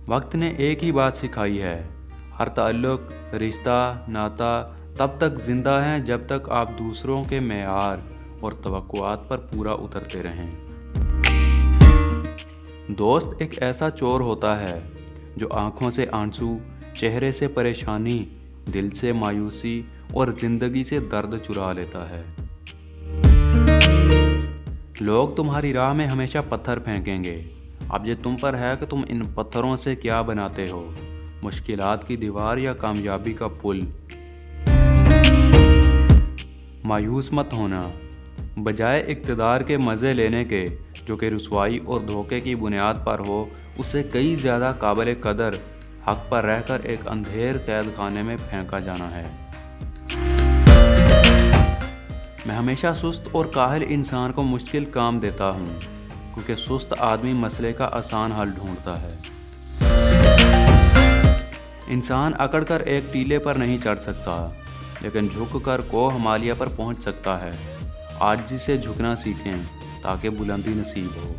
وقت نے ایک ہی بات سکھائی ہے، ہر تعلق، رشتہ، ناتا تب تک زندہ ہیں جب تک آپ دوسروں کے معیار اور توقعات پر پورا اترتے رہیں۔ دوست ایک ایسا چور ہوتا ہے جو آنکھوں سے آنسو، چہرے سے پریشانی، دل سے مایوسی اور زندگی سے درد چرا لیتا ہے۔ لوگ تمہاری راہ میں ہمیشہ پتھر پھینکیں گے، اب یہ تم پر ہے کہ تم ان پتھروں سے کیا بناتے ہو، مشکلات کی دیوار یا کامیابی کا پل۔ مایوس مت ہونا، بجائے اقتدار کے مزے لینے کے جو کہ رسوائی اور دھوکے کی بنیاد پر ہو، اس سے کئی زیادہ قابل قدر حق پر رہ کر ایک اندھیر قید خانے میں پھینکا جانا ہے۔ میں ہمیشہ سست اور کاہل انسان کو مشکل کام دیتا ہوں، کیونکہ سست آدمی مسئلے کا آسان حل ڈھونڈتا ہے۔ انسان اکڑ کر ایک ٹیلے پر نہیں چڑھ سکتا، لیکن جھک کر کوہ ہمالیہ پر پہنچ سکتا ہے۔ عاجزی سے جھکنا سیکھیں تاکہ بلندی نصیب ہو۔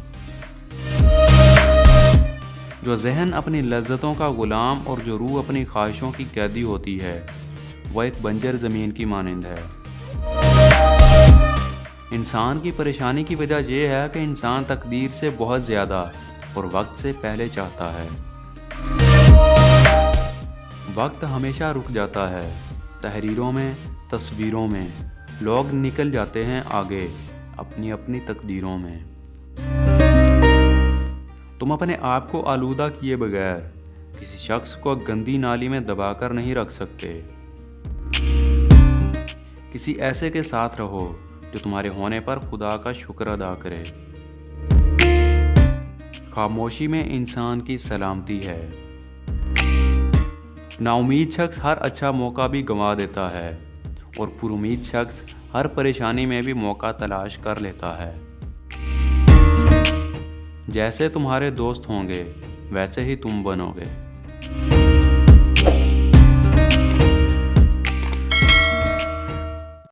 جو ذہن اپنی لذتوں کا غلام اور جو روح اپنی خواہشوں کی قیدی ہوتی ہے، وہ ایک بنجر زمین کی مانند ہے۔ انسان کی پریشانی کی وجہ یہ ہے کہ انسان تقدیر سے بہت زیادہ اور وقت سے پہلے چاہتا ہے۔ وقت ہمیشہ رک جاتا ہے، تحریروں میں، تصویروں میں، لوگ نکل جاتے ہیں آگے اپنی اپنی تقدیروں میں۔ تم اپنے آپ کو آلودہ کیے بغیر کسی شخص کو گندی نالی میں دبا کر نہیں رکھ سکتے۔ کسی ایسے کے ساتھ رہو جو تمہارے ہونے پر خدا کا شکر ادا کرے۔ خاموشی میں انسان کی سلامتی ہے۔ نا امید شخص ہر اچھا موقع بھی گنوا دیتا ہے، اور پر امید شخص ہر پریشانی میں بھی موقع تلاش کر لیتا ہے۔ جیسے تمہارے دوست ہوں گے، ویسے ہی تم بنو گے۔